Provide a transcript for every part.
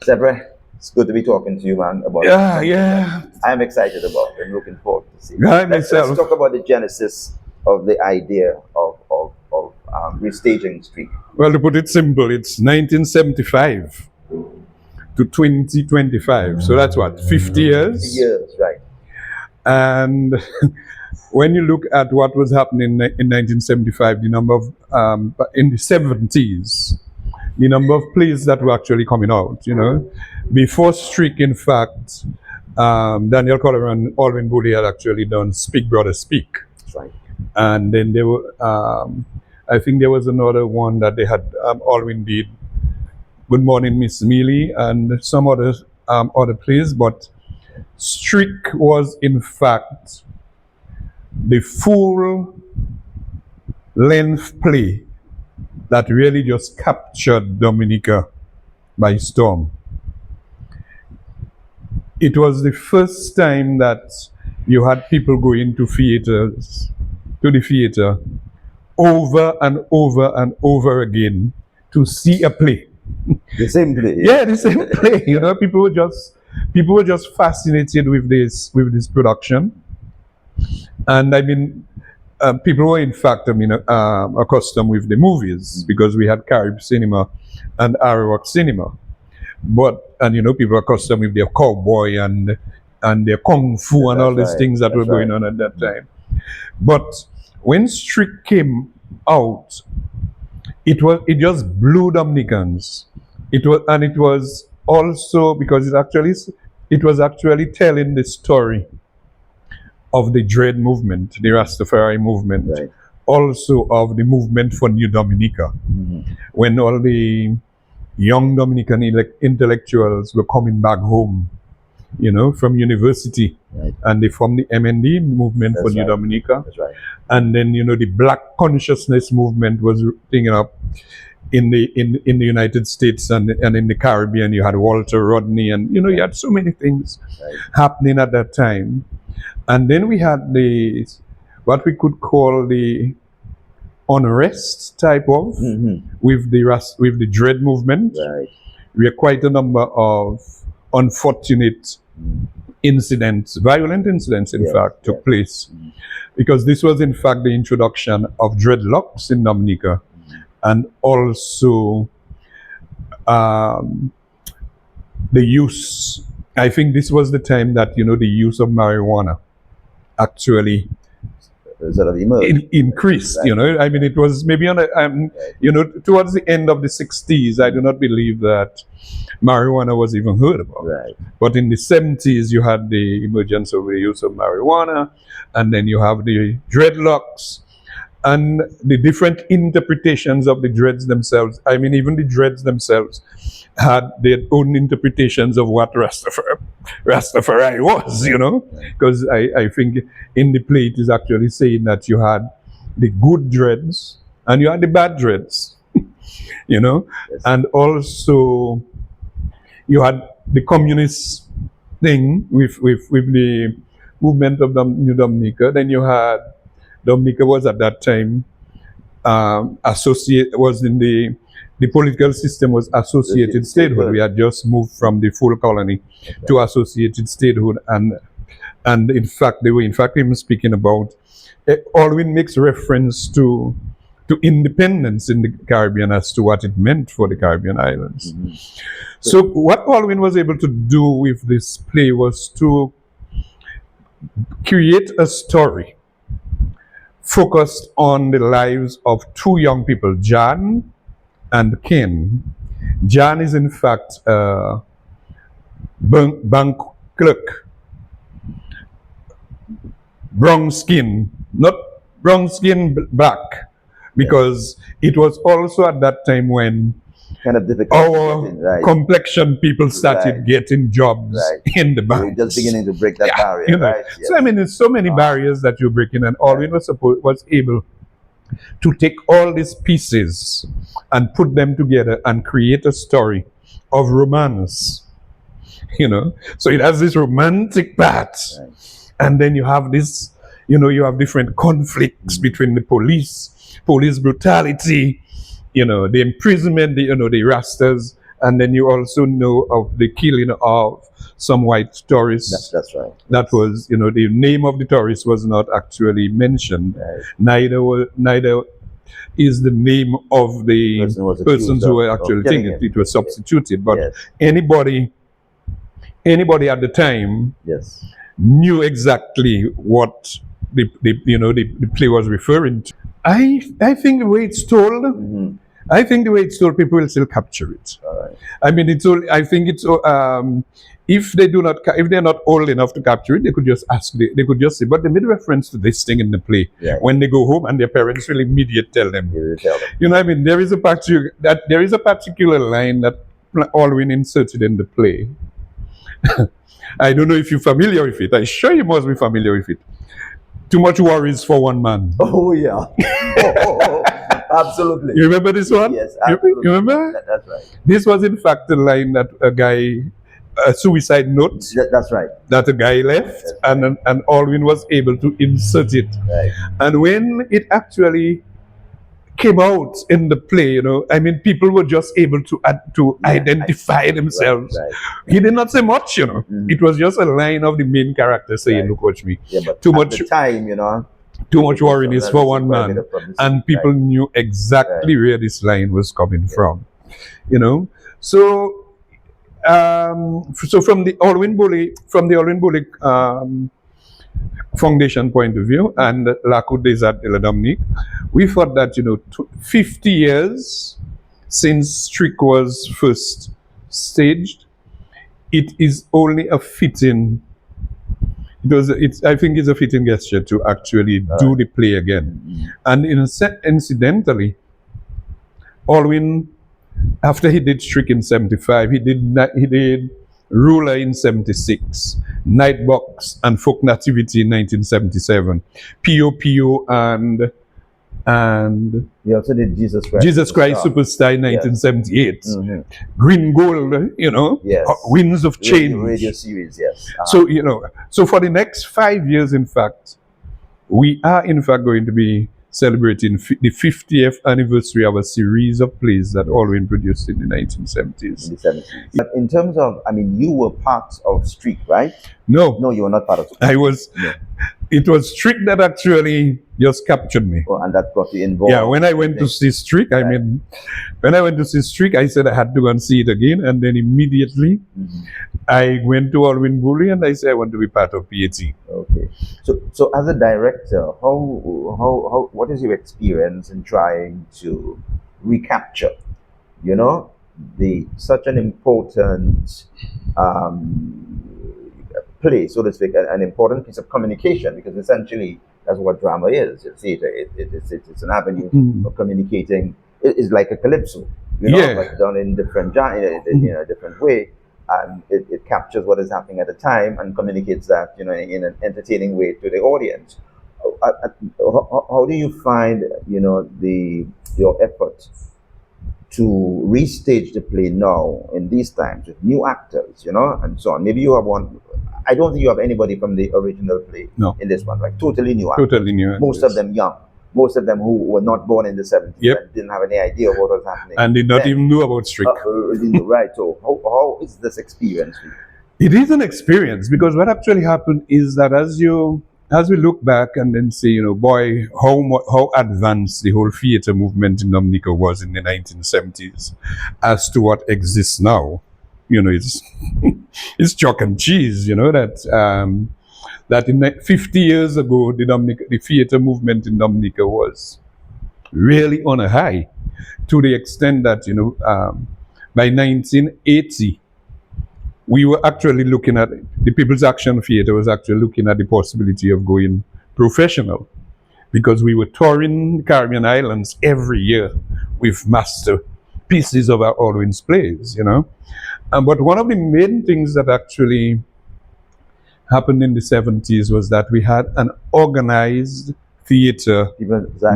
Severin, it's good to be talking to you, man, about Yeah, something yeah. that I'm excited about and looking forward to see. I Let's myself. talk about the genesis of the idea of restaging street. Well, to put it simple, it's 1975 to 2025. So that's what, 50 years? Years, right? And when you look at what was happening in 1975, the number of, in the 70s, the number of plays that were actually coming out, before Strick, in fact, Daniel Collier and Alvin Booley had actually done Speak Brother Speak. That's right. And then there were, I think there was another one that they had, Alvin did Good Morning Miss Mealy and some other plays, but Strick was in fact the full length play that really just captured Dominica by storm. It was the first time that you had people going to the theater, over and over and over again to see a play. The same play. Yeah, the same play. People were just fascinated with this production, and I mean, people were in fact, accustomed with the movies because we had Carib cinema and Arawak cinema, and people were accustomed with their cowboy and their kung fu and all these things that were going on at that time. But when Strick came out, it just blew Dominicans. It was also because it was actually telling the story of the Dread movement, the Rastafari movement, Right. also of the movement for New Dominica, when all the young Dominican intellectuals were coming back home, from university, Right. and they formed the MND movement for That's New right. Dominica. That's right. And then the Black consciousness movement was thing up in the United States and in the Caribbean. You had Walter Rodney, and you had so many things Right. happening at that time. And then we had what we could call the unrest type of with the Dread movement. Right. We had quite a number of unfortunate incidents, violent incidents, in fact, took place. Because this was, in fact, the introduction of dreadlocks in Dominica, and also the use. I think this was the time that the use of marijuana actually Sort of emerged. increased. Right. I mean, it was maybe on towards the end of the 60s. I do not believe that marijuana was even heard about. Right. But in the 70s, you had the emergence of the use of marijuana, and then you have the dreadlocks, and the different interpretations of the dreads themselves. I mean, even the dreads themselves had their own interpretations of what Rastafari was, because I think in the play it is actually saying that you had the good dreads and you had the bad dreads, Yes. and also you had the communist thing with the movement of New Dominica. Then you had Dominica was at that time the political system was associated statehood. We had just moved from the full colony to associated statehood, and in fact they were even speaking about Alwyn makes reference to independence in the Caribbean as to what it meant for the Caribbean islands. So what Alwyn was able to do with this play was to create a story focused on the lives of two young people, Jan and Ken. Jan is in fact a bank clerk, brown skin, not brown skin black, because it was also at that time when Kind of difficult. our Right. complexion people started Right. getting jobs Right. in the We're banks. just beginning to break that barrier. You know. Right. Yes. So I mean, there's so many barriers that you're breaking, and Alwyn was able to take all these pieces and put them together and create a story of romance. So it has this romantic part, Right. and then you have this, you have different conflicts between the police brutality, the imprisonment, the Rastas And then you also know of the killing of some white tourists. That's right. That was, the name of the tourist was not actually mentioned. Right. Neither is the name of the Person was persons accused who were of actually killing taken. him. It was substituted. But Yes. anybody at the time Yes. knew exactly what the play was referring to. I think the way it's told, Mhm. I think the way it's told, people will still capture it. All right. I mean, I think it's if if they're not old enough to capture it, they could just ask. They could just say, but they made reference to this thing in the play. Yeah. When they go home and their parents will immediately tell them. You will tell them. I mean, there is a particular line that Alwyn inserted in the play. I don't know if you're familiar with it. I'm sure you must be familiar with it. Too much worries for one man. Oh yeah. Absolutely. You remember this one? Yes, You absolutely. remember? That's right. This was in fact the line that a suicide note That's right. that a guy left, and Alwyn was able to insert it. Right. And when it actually came out in the play, I mean, people were just able to identify themselves. Right. He did not say much, Mhm. It was just a line of the main character saying, Right. "Look, watch me. Yeah, but Too at much- the time, Too much worrying is for one quite a bit man." of publicity. And people Right. knew exactly where this line was coming from, So, so from the Alwyn Bully Foundation point of view and La Cour des Arts de la Dominique, we thought that 50 years since Strick was first staged, it is only a fitting. I think it's a fitting gesture to actually do the play again. Mhm. And incidentally, Alwyn, after he did Strick in 75, he did Ruler in 76, Nightbox and Folk Nativity in 1977, P.O. and You also did Jesus Christ. Jesus Christ Superstar in 1978, Mhm. Green Gold, Yes. Winds of Change. Radio series, yes. So, so for the next 5 years, in fact, we are in fact going to be celebrating the 50th anniversary of a series of plays that Alwyn produced in the 1970s. in the 70s. But in terms of, I mean, you were part of Streak, right? No, No, you were not part of Streak. I was. Yeah. It was Strick that actually just captured me. Oh, and that got you involved. Yeah, when I went to see Strick, I said I had to go and see it again, and then immediately Mhm. I went to Alwyn Bully and I said I want to be part of PAT. Okay. So as a director, how what is your experience in trying to recapture, such an important play, so to speak, an important piece of communication, because essentially that's what drama is. It's theater. It's an avenue Mhm. of communicating. It's like a calypso, Yeah. but done in different a different way, and it captures what is happening at the time and communicates that in an entertaining way to the audience. How do you find your effort to restage the play now in these times with new actors, and so on? Maybe you have one. I don't think you have anybody from the original play No. in this one, like totally new actors. Totally new. Most of them young. Most of them who were not born in the 70s Yep. and didn't have any idea of what was happening. And did not then. even know about Strick. Right. So how is this experience for you? It is an experience, because what actually happened is that as we look back and then say, boy, how advanced the whole theater movement in Dominica was in the 1970s as to what exists now. It's it's chalk and cheese. That in 50 years ago, the theater movement in Dominica was really on a high, to the extent that by 1980. We were actually looking at, the People's Action Theatre was actually looking at the possibility of going professional, because we were touring the Caribbean islands every year with masterpieces of our Alwyn's plays, But one of the main things that actually happened in the 70s was that we had an organized theatre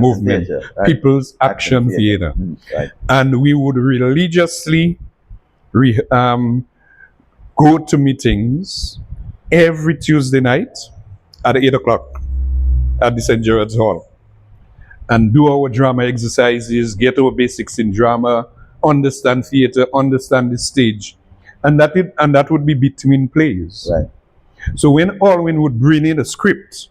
movement, People's Action Theatre. Right. And we would religiously go to meetings every Tuesday night at 8 o'clock at the St. Gerard's Hall and do our drama exercises, get our basics in drama, understand theater, understand the stage, and that would be between plays. Right. So when Alwyn would bring in a script,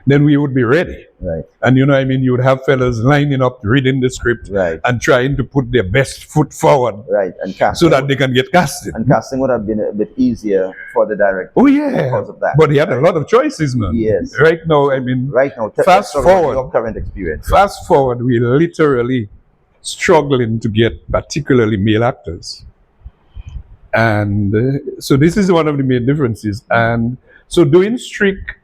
then we would be ready. Right. And you know, I mean, you would have fellas lining up, reading the script, Right. and trying to put their best foot forward, Right. And so casting, that they can get casted. and casting would have been a bit easier for the director. Oh yeah, because of that. but he had a lot of choices, man. Yes. Right now, I mean, Right now, Fast let's talk about forward. your current experience. fast forward, we're literally struggling to get particularly male actors. And so this is one of the main differences. And so doing Strick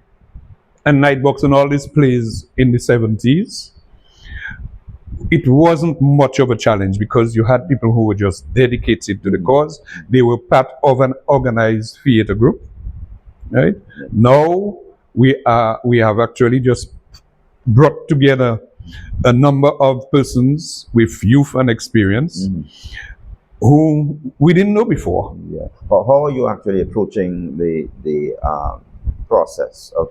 and Nightbox and all these plays in the 70s, it wasn't much of a challenge because you had people who were just dedicated to the cause. They were part of an organized theater group, right? Now we have actually just brought together a number of persons with youth and experience who we didn't know before. Yeah. How are you actually approaching the process of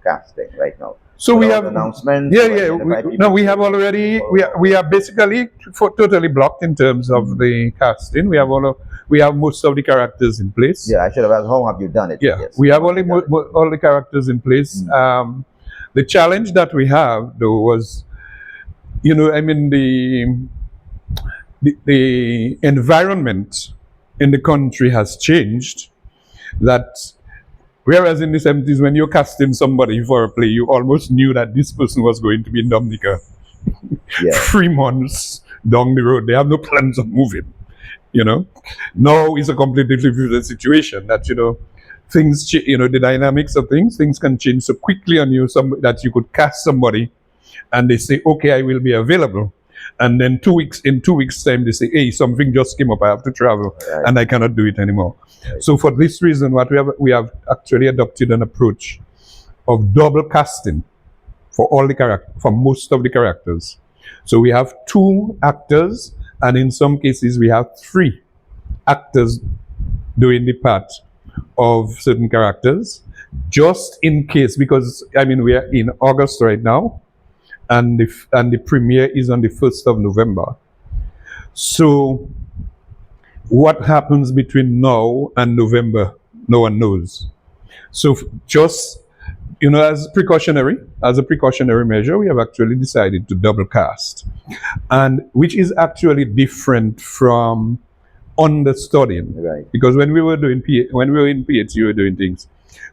casting right now? So we Without have announcements. Yeah, or yeah. identify people? No, we have already. We are basically totally blocked in terms of the casting. We have most of the characters in place. Yeah, I should have asked, how have you done it? Yeah, Yes. we have only all the characters in place. The challenge that we have, though, was, you know, I mean, the environment in the country has changed. That whereas in the 70s, when you're casting somebody for a play, you almost knew that this person was going to be in Dominica Yeah. 3 months down the road. They have no plans of moving. You know, now it's a completely different situation. That, you know, things, you know, the dynamics of things can change so quickly on you. That you could cast somebody, and they say, "Okay, I will be available," and then in 2 weeks' time, they say, "Hey, something just came up. I have to travel, Right. and I cannot do it anymore." So for this reason, we have actually adopted an approach of double casting for most of the characters. So we have 2 actors, and in some cases we have 3 actors doing the part of certain characters, just in case, because I mean we are in August right now, and the premiere is on the 1st of November. So what happens between now and November, no one knows. So just, you know, as a precautionary measure, we have actually decided to double cast, and which is actually different from understudying. Right. Because when we were in PhD, we were doing things.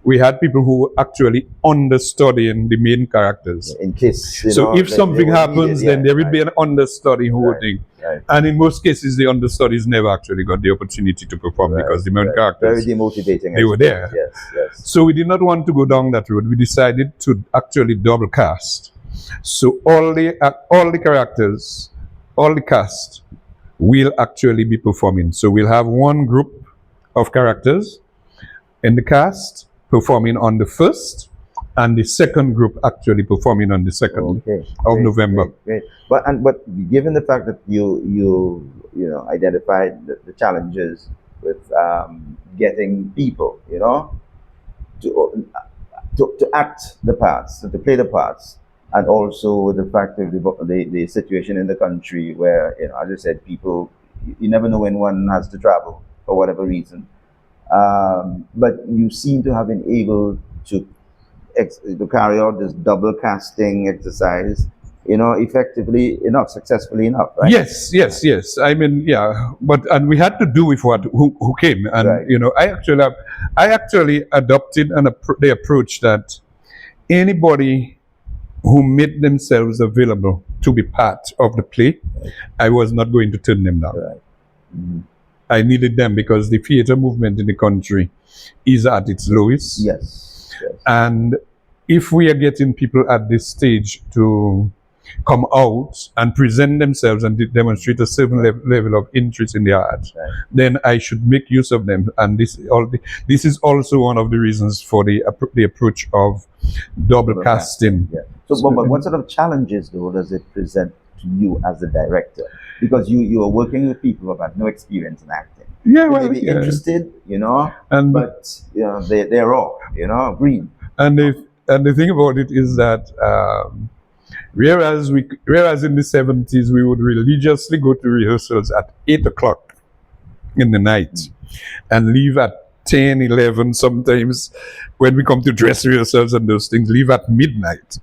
We had people who were actually understudying the main characters. In case. You So know, if they something were happens, needed, then there would be right. an understudy who would Right. think. Right. And in most cases, the understudies never actually got the opportunity to perform because the main Very characters, demotivating. they were there. Yes. Yes. So we did not want to go down that road. We decided to actually double cast. So all the characters, all the cast will actually be performing. So we'll have one group of characters in the cast performing on the 1st, and the second group actually performing on the 2nd Okay. of Great, November. Great. But given the fact that you know identified the challenges with getting people, you know, to act the parts, to play the parts, and also with the fact of the situation in the country where, you know, as I said, people, you never know when one has to travel for whatever reason. But you seem to have been able to carry out this double casting exercise, you know, successfully enough, right? Yes. I mean, yeah, and we had to do with who came, and Right. you know, I actually adopted the approach that anybody who made themselves available to be part of the play, I was not going to turn them down. Right. I needed them because the theater movement in the country is at its lowest. Yes. Yes. And if we are getting people at this stage to come out and present themselves and demonstrate a certain level of interest in the art, Right. then I should make use of them. And this is also one of the reasons for the approach of double casting. Yeah. So, but what sort of challenges, though, does it present to you as a director? Because you are working with people who have had no experience in acting. Yeah, They well, may be yeah. interested, you know, And but you know they're raw, you know, green. and the thing about it is that Whereas in the 70s we would religiously go to rehearsals at 8 o'clock in the night and leave at 10, 11 sometimes. When we come to dress rehearsals and those things, leave at midnight.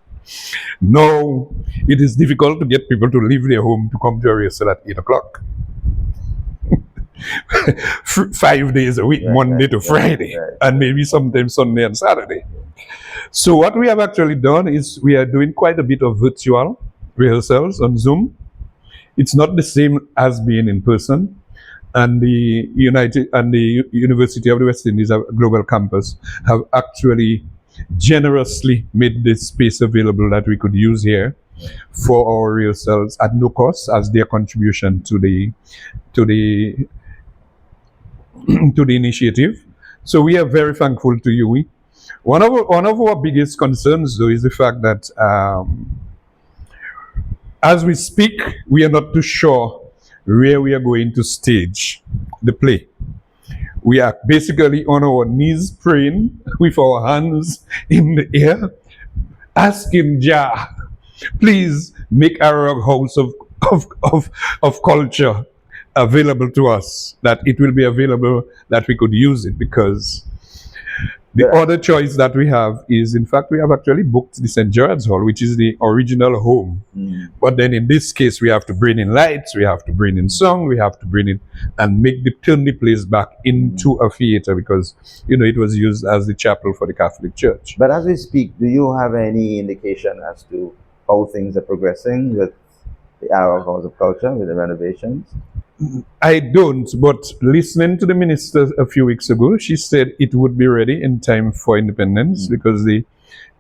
Now it is difficult to get people to leave their home to come to a rehearsal at 8 o'clock. 5 days a week, Monday to Friday, and maybe sometimes Sunday and Saturday. So what we have actually done is we are doing quite a bit of virtual rehearsals on Zoom. It's not the same as being in person. And the University of the West Indies Global Campus have actually generously made this space available that we could use here for our rehearsals at no cost as their contribution to the to the initiative. So we are very thankful to you. One of our biggest concerns, though, is the fact that as we speak, we are not too sure where we are going to stage the play. We are basically on our knees praying with our hands in the air, asking Jah, please make our house of culture available to us, that it will be available, that we could use it, because the other choice that we have is, in fact, we have actually booked the St. Gerard's Hall, which is the original home. But then in this case, we have to bring in lights, we have to bring in song, we have to bring in and turn the place back into a theater, because, it was used as the chapel for the Catholic Church. But as we speak, do you have any indication as to how things are progressing with the Arab House of Culture, with the renovations? I don't, but listening to the minister a few weeks ago, she said it would be ready in time for independence because they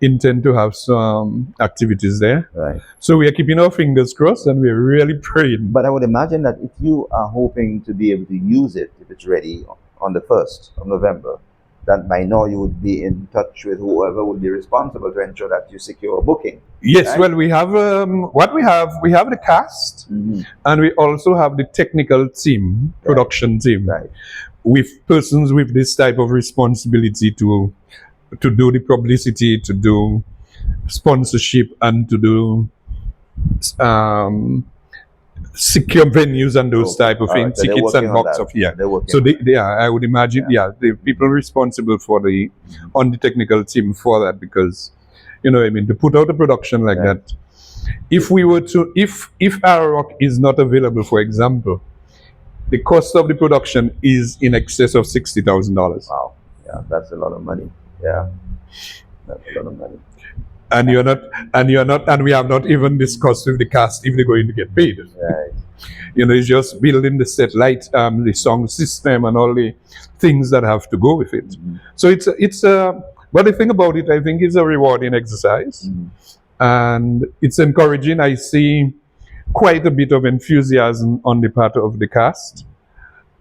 intend to have some activities there. Right. So we are keeping our fingers crossed and we're really praying. But I would imagine that if you are hoping to be able to use it, if it's ready on the 1st of November, that by now you would be in touch with whoever would be responsible to ensure that you secure a booking. Yes, right? Well, we have we have the cast, and we also have the technical team, production team, with persons with this type of responsibility to do the publicity, to do sponsorship, and to do secure venues and those type of things, so tickets and box of So they are, I would imagine, the people responsible for on the technical team for that, because to put out a production like that, if we were to if our rock is not available, for example, the cost of the production is in excess of $60,000. Wow, that's a lot of money. Yeah, that's a lot of money. And we have not even discussed with the cast if they're going to get paid. Right. It's just building the set light, the sound system, and all the things that have to go with it. So but the thing about it, I think, is a rewarding exercise, and it's encouraging. I see quite a bit of enthusiasm on the part of the cast,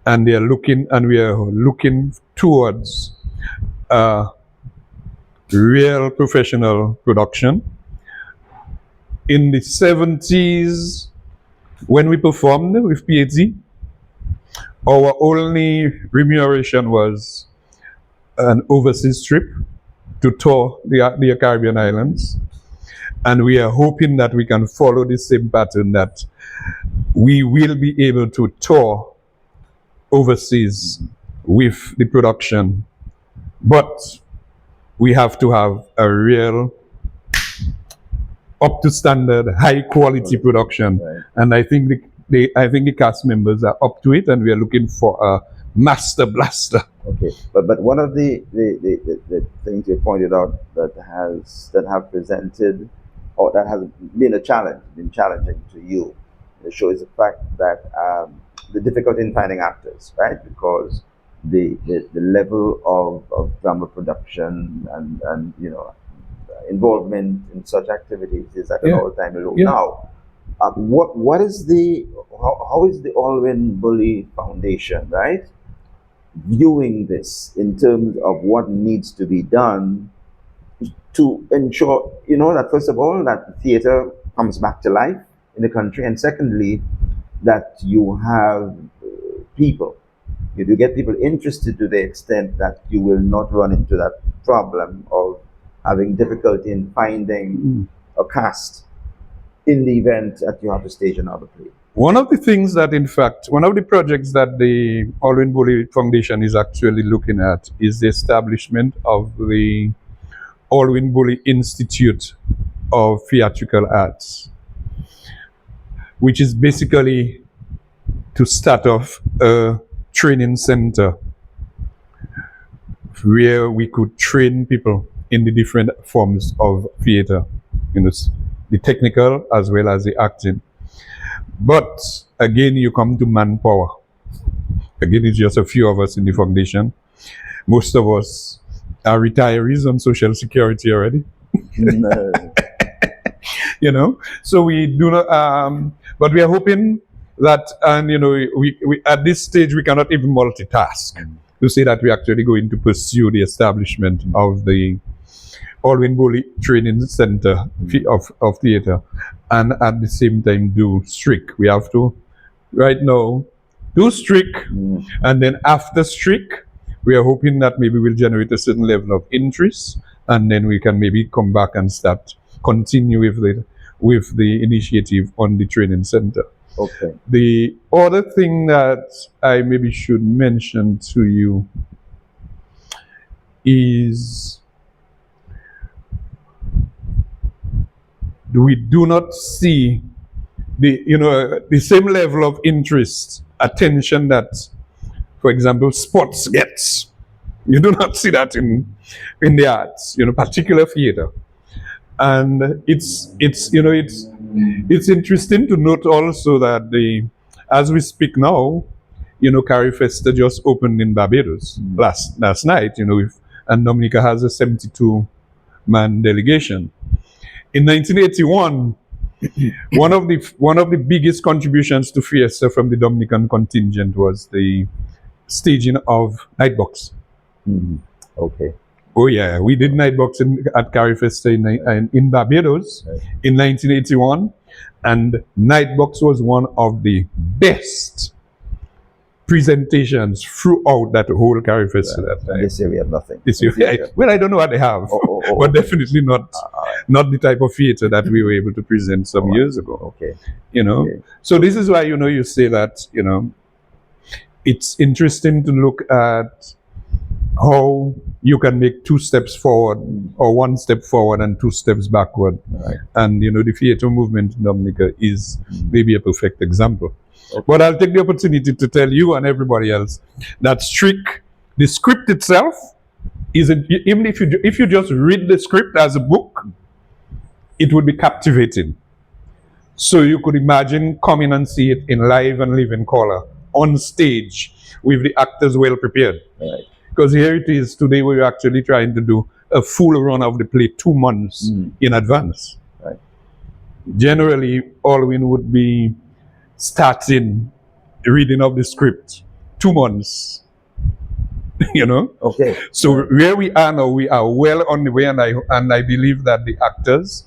and we are looking towards real professional production. In the 70s, when we performed with PhD, our only remuneration was an overseas trip to tour the Caribbean islands. And we are hoping that we can follow the same pattern, that we will be able to tour overseas with the production. But we have to have a real up to standard, high quality production. And I think the cast members are up to it, and we are looking for a master blaster. Okay, but one of the things you pointed out that have presented, or that has been challenging to you, it shows the fact that the difficulty in finding actors, right? Because the level of drama production and involvement in such activities is at an all-time low now. How is the Alwyn Bully Foundation, right, viewing this in terms of what needs to be done to ensure, that first of all, that theater comes back to life in the country, and secondly, that you have people, you do get people interested to the extent that you will not run into that problem of having difficulty in finding a cast in the event that you have to stage another play? One of the things that, in fact, one of the projects that the Alwyn Bully Foundation is actually looking at is the establishment of the Alwyn Bully Institute of Theatrical Arts, which is basically to start off a training center where we could train people in the different forms of theater, the technical as well as the acting. But again, you come to manpower. Again, it's just a few of us in the foundation. Most of us are retirees on Social Security already. No. So we do not, but we are hoping that, and we at this stage, we cannot even multitask to say that we're actually going to pursue the establishment of the Alwyn Bully Training Center of Theater, and at the same time do STRIC. We have to, right now, do STRIC, and then after STRIC, we are hoping that maybe we'll generate a certain level of interest, and then we can maybe come back and continue with the initiative on the training center. Okay. The other thing that I maybe should mention to you is we do not see the same level of interest, attention that, for example, sports gets. You do not see that in the arts, particular theater. And it's interesting to note also that as we speak now, Carrie Festa just opened in Barbados last night, and Dominica has a 72-man delegation. In 1981, one of the biggest contributions to Fiesta from the Dominican contingent was the staging of Nightbox. Okay. Oh yeah, we did Nightbox at Carrie Festa in Barbados in 1981, and Nightbox was one of the best presentations throughout that whole Carrie Festa that time. This year we have nothing. This year, well, I don't know what they have, but definitely not the type of theater that we were able to present some years ago. Okay. Okay. So this is why you say that it's interesting to look at how you can make 2 steps forward or 1 step forward and 2 steps backward. Right. And the theater movement in Dominica is maybe a perfect example. Okay. But I'll take the opportunity to tell you and everybody else that STRIC, the script itself, even if you just read the script as a book, it would be captivating. So you could imagine coming and see it in live and living color on stage with the actors well prepared. Right. Because here it is today, we're actually trying to do a full run of the play 2 months in advance. Right. Generally, Alwyn would be starting reading of the script 2 months. Okay. So where we are now, we are well on the way, and I believe that the actors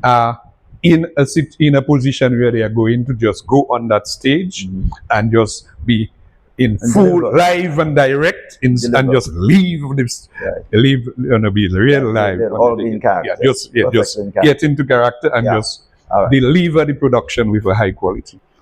are in a position where they are going to just go on that stage and just be in full live and direct and just leave this, be real live. All being character. Just get into character and just deliver the production with a high quality.